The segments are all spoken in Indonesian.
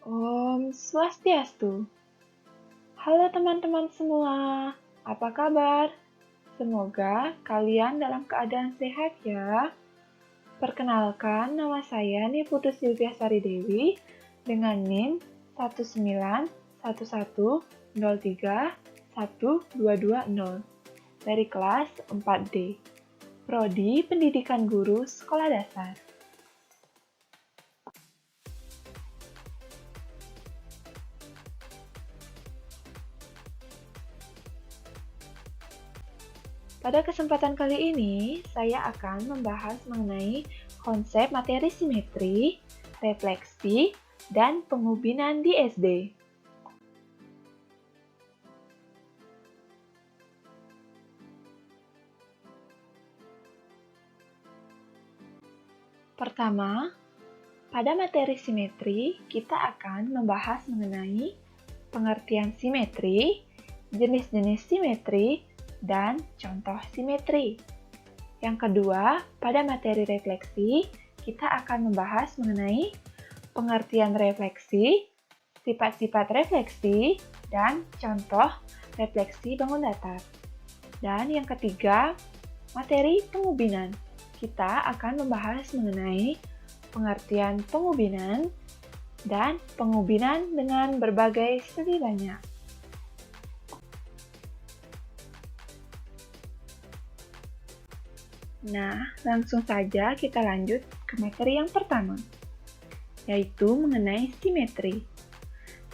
Om Swastiastu. Halo teman-teman semua, apa kabar? Semoga kalian dalam keadaan sehat ya. Perkenalkan, nama saya Niputu Sylvia Sari Dewi dengan NIM 19110312220 dari kelas 4D, Prodi Pendidikan Guru Sekolah Dasar. Pada kesempatan kali ini, saya akan membahas mengenai konsep materi simetri, refleksi, dan pengubinan di SD. Pertama, pada materi simetri, kita akan membahas mengenai pengertian simetri, jenis-jenis simetri, dan contoh simetri. Yang kedua, pada materi refleksi, kita akan membahas mengenai pengertian refleksi, sifat-sifat refleksi, dan contoh refleksi bangun datar. Dan yang ketiga, materi pengubinan. Kita akan membahas mengenai pengertian pengubinan dan pengubinan dengan berbagai segi banyak. Nah, langsung saja kita lanjut ke materi yang pertama, yaitu mengenai simetri.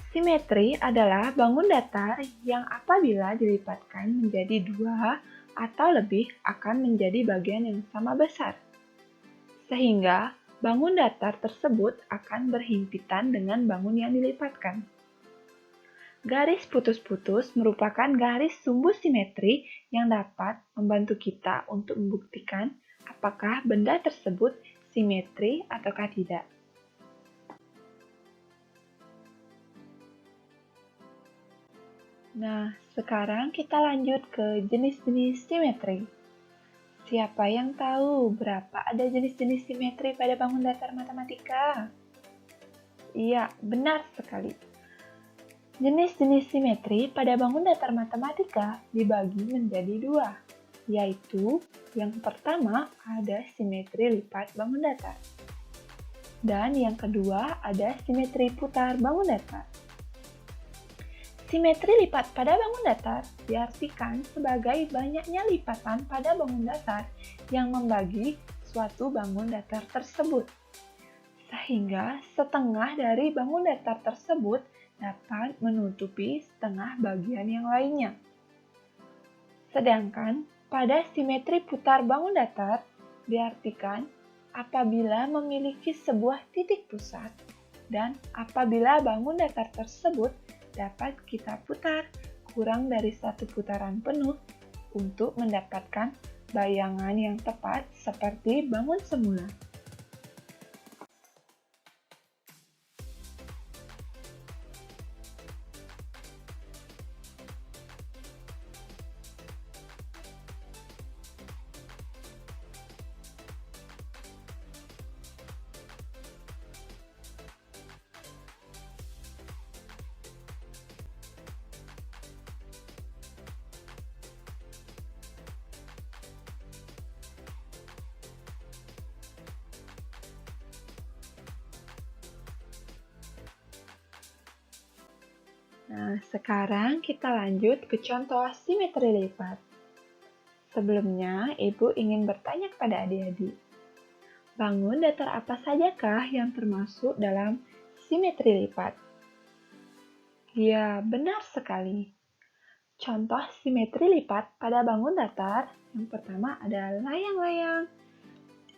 Simetri adalah bangun datar yang apabila dilipatkan menjadi dua atau lebih akan menjadi bagian yang sama besar. Sehingga bangun datar tersebut akan berhimpitan dengan bangun yang dilipatkan. Garis putus-putus merupakan garis sumbu simetri yang dapat membantu kita untuk membuktikan apakah benda tersebut simetri ataukah tidak. Nah, sekarang kita lanjut ke jenis-jenis simetri. Siapa yang tahu berapa ada jenis-jenis simetri pada bangun datar matematika? Iya, benar sekali. Jenis-jenis simetri pada bangun datar matematika dibagi menjadi dua, yaitu yang pertama ada simetri lipat bangun datar, dan yang kedua ada simetri putar bangun datar. Simetri lipat pada bangun datar diartikan sebagai banyaknya lipatan pada bangun datar yang membagi suatu bangun datar tersebut, sehingga setengah dari bangun datar tersebut dapat menutupi setengah bagian yang lainnya. Sedangkan pada simetri putar bangun datar diartikan apabila memiliki sebuah titik pusat dan apabila bangun datar tersebut dapat kita putar kurang dari satu putaran penuh untuk mendapatkan bayangan yang tepat seperti bangun semula. Nah, sekarang kita lanjut ke contoh simetri lipat. Sebelumnya, Ibu ingin bertanya kepada adik-adik, bangun datar apa sajakah yang termasuk dalam simetri lipat? Ya, benar sekali. Contoh simetri lipat pada bangun datar yang pertama ada layang-layang,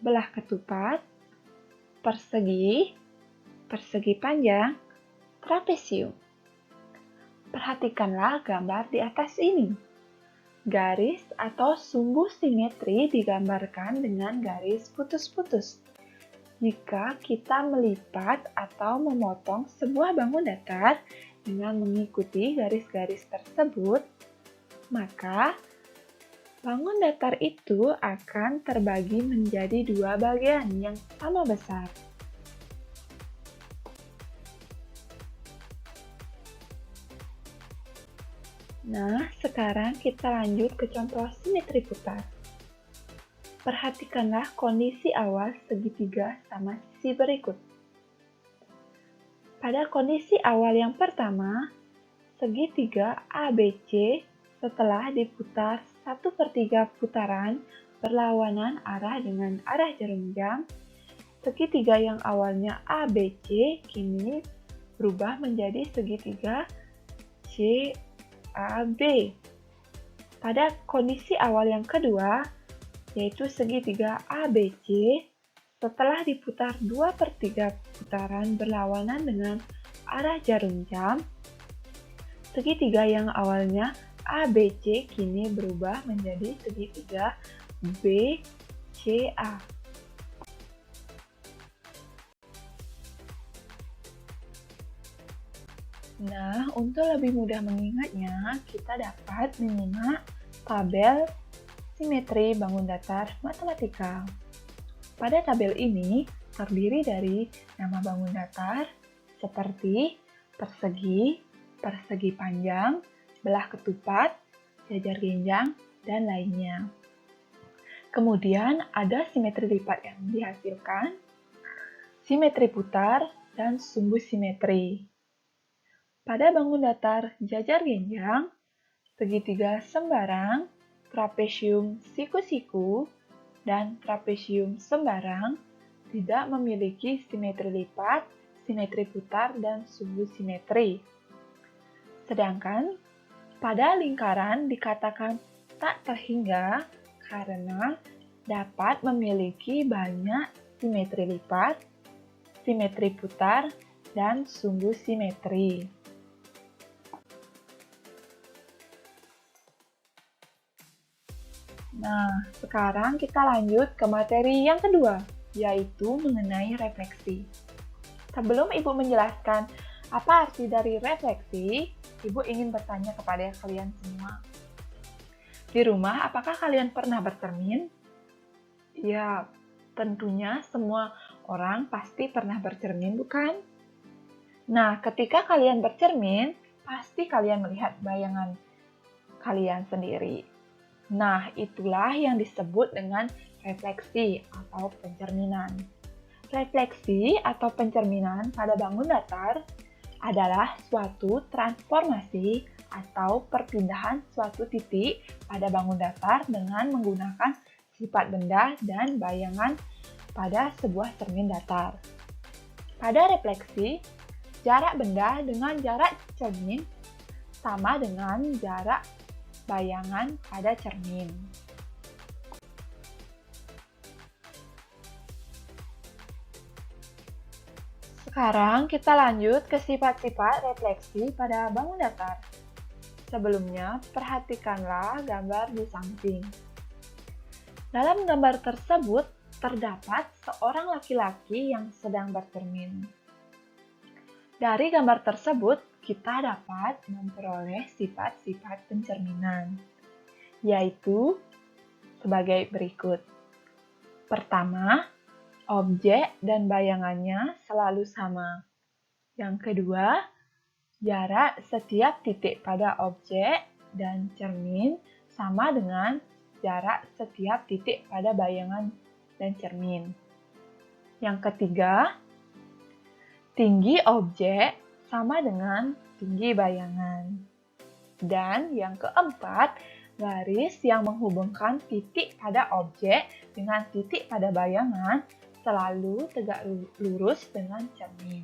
belah ketupat, persegi, persegi panjang, trapesium. Perhatikanlah gambar di atas ini. Garis atau sumbu simetri digambarkan dengan garis putus-putus. Jika kita melipat atau memotong sebuah bangun datar dengan mengikuti garis-garis tersebut, maka bangun datar itu akan terbagi menjadi dua bagian yang sama besar. Nah, sekarang kita lanjut ke contoh simetri putar. Perhatikanlah kondisi awal segitiga sama sisi berikut. Pada kondisi awal yang pertama, segitiga ABC setelah diputar 1/3 putaran berlawanan arah dengan arah jarum jam, segitiga yang awalnya ABC kini berubah menjadi segitiga CAB. Pada kondisi awal yang kedua, yaitu segitiga ABC, setelah diputar 2/3 putaran berlawanan dengan arah jarum jam, segitiga yang awalnya ABC kini berubah menjadi segitiga BCA. Nah, untuk lebih mudah mengingatnya, kita dapat menyimak tabel simetri bangun datar matematika. Pada tabel ini terdiri dari nama bangun datar seperti persegi, persegi panjang, belah ketupat, jajar genjang, dan lainnya. Kemudian ada simetri lipat yang dihasilkan, simetri putar, dan sumbu simetri. Pada bangun datar jajar genjang, segitiga sembarang, trapesium siku-siku, dan trapesium sembarang tidak memiliki simetri lipat, simetri putar, dan sumbu simetri. Sedangkan pada lingkaran dikatakan tak terhingga karena dapat memiliki banyak simetri lipat, simetri putar, dan sumbu simetri. Nah, sekarang kita lanjut ke materi yang kedua, yaitu mengenai refleksi. Sebelum Ibu menjelaskan apa arti dari refleksi, Ibu ingin bertanya kepada kalian semua. Di rumah, apakah kalian pernah bercermin? Ya, tentunya semua orang pasti pernah bercermin, bukan? Nah, ketika kalian bercermin, pasti kalian melihat bayangan kalian sendiri. Nah, itulah yang disebut dengan refleksi atau pencerminan. Refleksi atau pencerminan pada bangun datar adalah suatu transformasi atau perpindahan suatu titik pada bangun datar dengan menggunakan sifat benda dan bayangan pada sebuah cermin datar. Pada refleksi, jarak benda dengan jarak cermin sama dengan jarak bayangan pada cermin. Sekarang kita lanjut ke sifat-sifat refleksi pada bangun datar. Sebelumnya, perhatikanlah gambar di samping. Dalam gambar tersebut, terdapat seorang laki-laki yang sedang bercermin. Dari gambar tersebut, kita dapat memperoleh sifat-sifat pencerminan, yaitu sebagai berikut. Pertama, objek dan bayangannya selalu sama. Yang kedua, jarak setiap titik pada objek dan cermin sama dengan jarak setiap titik pada bayangan dan cermin. Yang ketiga, tinggi objek sama dengan tinggi bayangan. Dan yang keempat, garis yang menghubungkan titik pada objek dengan titik pada bayangan selalu tegak lurus dengan cermin.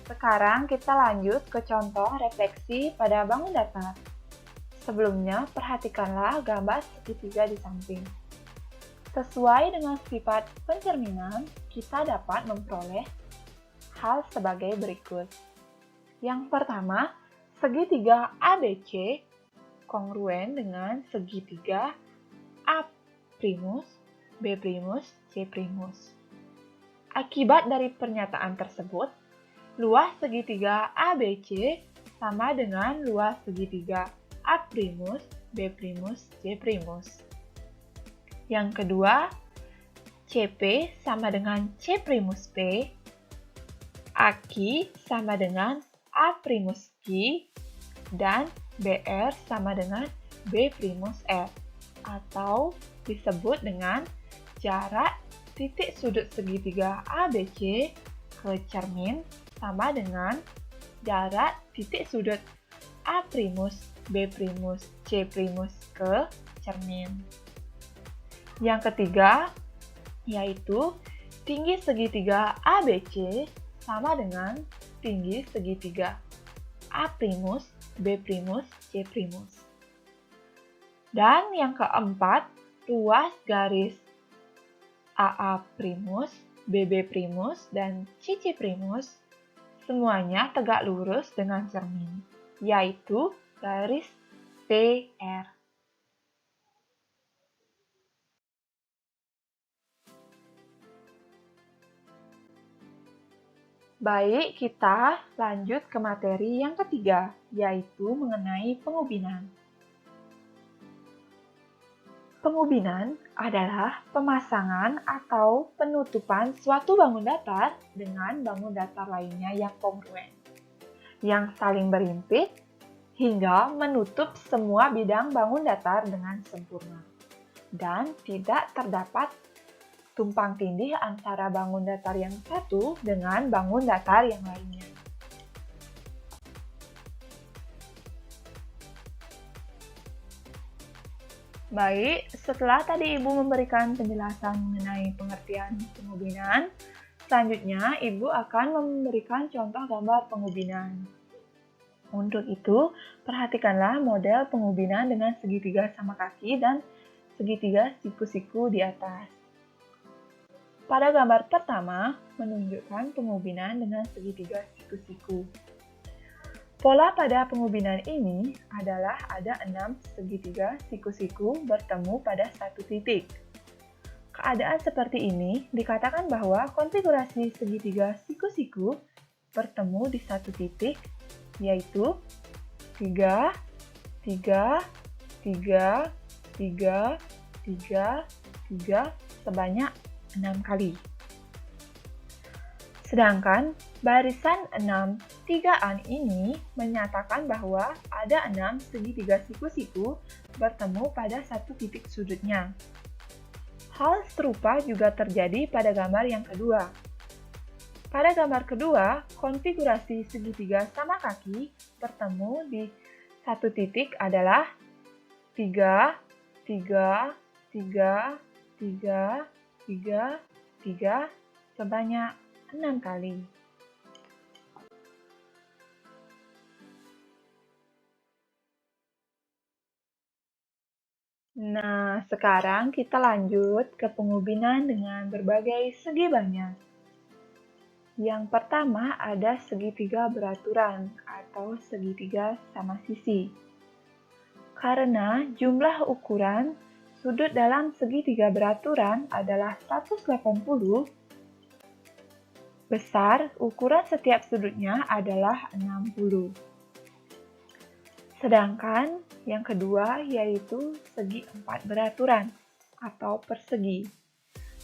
Sekarang kita lanjut ke contoh refleksi pada bangun datar. Sebelumnya, perhatikanlah gambar segitiga di samping. Sesuai dengan sifat pencerminan, kita dapat memperoleh hal sebagai berikut. Yang pertama, segitiga ABC kongruen dengan segitiga A', B', C'. Akibat dari pernyataan tersebut, luas segitiga ABC sama dengan luas segitiga A', B', C'. Yang kedua, CP sama dengan C'P, AQ sama dengan A' Q dan BR sama dengan B' R atau disebut dengan jarak titik sudut segitiga ABC ke cermin sama dengan jarak titik sudut A', B', C' ke cermin. Yang ketiga, yaitu tinggi segitiga ABC sama dengan tinggi segitiga A', B', C'. Dan yang keempat, ruas garis AA', BB', dan CC' semuanya tegak lurus dengan cermin, yaitu garis PR. Baik, kita lanjut ke materi yang ketiga, yaitu mengenai pengubinan. Pengubinan adalah pemasangan atau penutupan suatu bangun datar dengan bangun datar lainnya yang kongruen, yang saling berhimpit hingga menutup semua bidang bangun datar dengan sempurna, dan tidak terdapat tumpang tindih antara bangun datar yang satu dengan bangun datar yang lainnya. Baik, setelah tadi Ibu memberikan penjelasan mengenai pengertian pengubinan, selanjutnya Ibu akan memberikan contoh gambar pengubinan. Untuk itu, perhatikanlah model pengubinan dengan segitiga sama kaki dan segitiga siku-siku di atas. Pada gambar pertama, menunjukkan pengubinan dengan segitiga siku-siku. Pola pada pengubinan ini adalah ada 6 segitiga siku-siku bertemu pada satu titik. Keadaan seperti ini dikatakan bahwa konfigurasi segitiga siku-siku bertemu di satu titik, yaitu 3, 3, 3, 3, 3, 3 sebanyak 6 kali. Sedangkan barisan 6 tigaan ini menyatakan bahwa ada 6 segitiga siku-siku bertemu pada satu titik sudutnya. Hal serupa juga terjadi pada gambar yang kedua. Pada gambar kedua, konfigurasi segitiga sama kaki bertemu di satu titik adalah 3, 3, 3, 3, 3, 3 sebanyak 6 kali. Nah, sekarang kita lanjut ke pengubinan dengan berbagai segi banyak. Yang pertama ada segitiga beraturan atau segitiga sama sisi. Karena jumlah ukuran sudut dalam segitiga beraturan adalah 180, besar ukuran setiap sudutnya adalah 60. Sedangkan yang kedua yaitu segi empat beraturan atau persegi.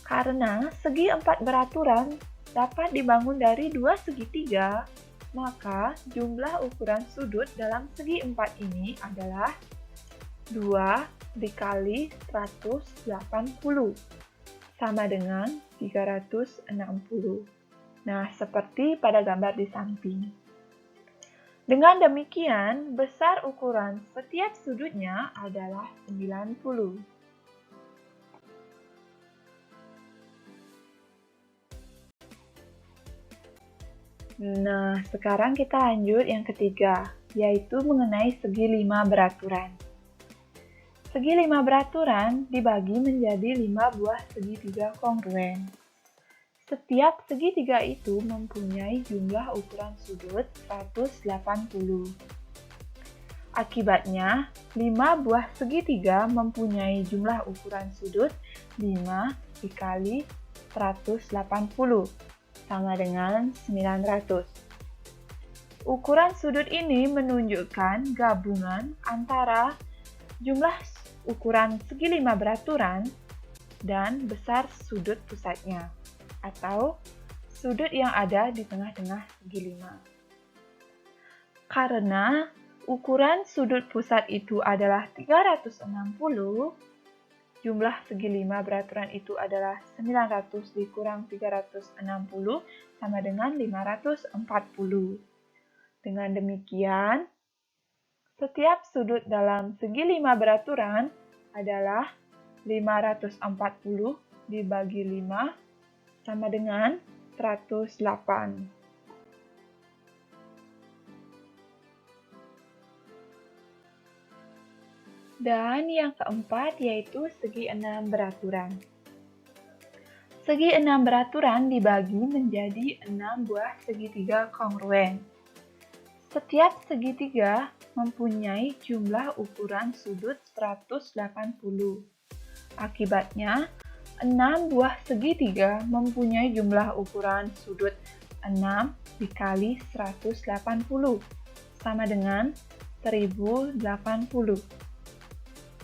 Karena segi empat beraturan dapat dibangun dari dua segitiga, maka jumlah ukuran sudut dalam segi empat ini adalah 2 dikali 180 sama dengan 360. Nah, seperti pada gambar di samping. Dengan demikian, besar ukuran setiap sudutnya adalah 90. Nah, sekarang kita lanjut yang ketiga, yaitu mengenai segi 5 beraturan. Segi 5 beraturan dibagi menjadi 5 buah segitiga kongruen. Setiap segitiga itu mempunyai jumlah ukuran sudut 180. Akibatnya, 5 buah segitiga mempunyai jumlah ukuran sudut 5 dikali 180, sama dengan 900. Ukuran sudut ini menunjukkan gabungan antara jumlah ukuran segi 5 beraturan dan besar sudut pusatnya, atau sudut yang ada di tengah-tengah segi 5. Karena ukuran sudut pusat itu adalah 360, jumlah segi 5 beraturan itu adalah 900 dikurang 360 sama dengan 540. Dengan demikian, setiap sudut dalam segi 5 beraturan adalah 540 dibagi 5 sama dengan 108. Dan yang keempat yaitu segi 6 beraturan. Segi 6 beraturan dibagi menjadi 6 buah segitiga kongruen. Setiap segitiga mempunyai jumlah ukuran sudut 180. Akibatnya, 6 buah segitiga mempunyai jumlah ukuran sudut 6 dikali 180 sama dengan 1080.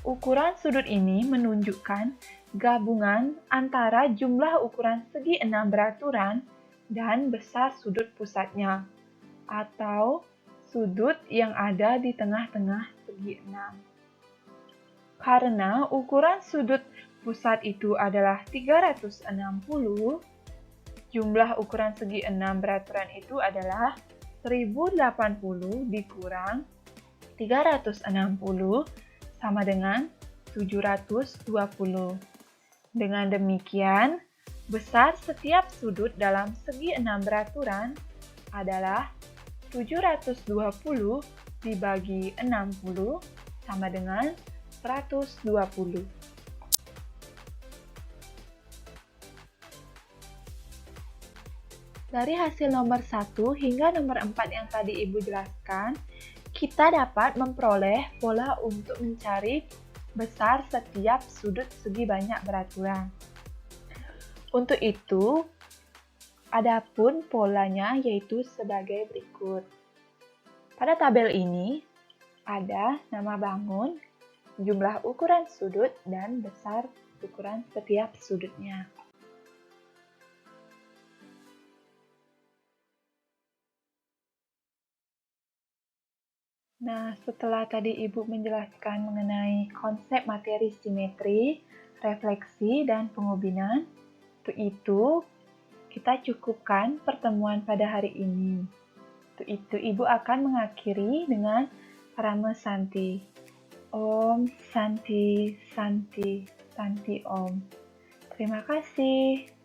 Ukuran sudut ini menunjukkan gabungan antara jumlah ukuran segi 6 beraturan dan besar sudut pusatnya, atau sudut yang ada di tengah-tengah segi 6. Karena ukuran sudut pusat itu adalah 360, jumlah ukuran segi 6 beraturan itu adalah 1080 dikurang 360 sama dengan 720. Dengan demikian, besar setiap sudut dalam segi 6 beraturan adalah 720 dibagi 60 sama dengan 120. Dari hasil nomor 1 hingga nomor 4 yang tadi Ibu jelaskan, kita dapat memperoleh pola untuk mencari besar setiap sudut segi banyak beraturan. Untuk itu, adapun polanya yaitu sebagai berikut. Pada tabel ini, ada nama bangun, jumlah ukuran sudut, dan besar ukuran setiap sudutnya. Nah, setelah tadi Ibu menjelaskan mengenai konsep materi simetri, refleksi, dan pengubinan, untuk itu kita cukupkan pertemuan pada hari ini. Untuk itu Ibu akan mengakhiri dengan Parama Santi. Om Santi Santi Santi Om. Terima kasih.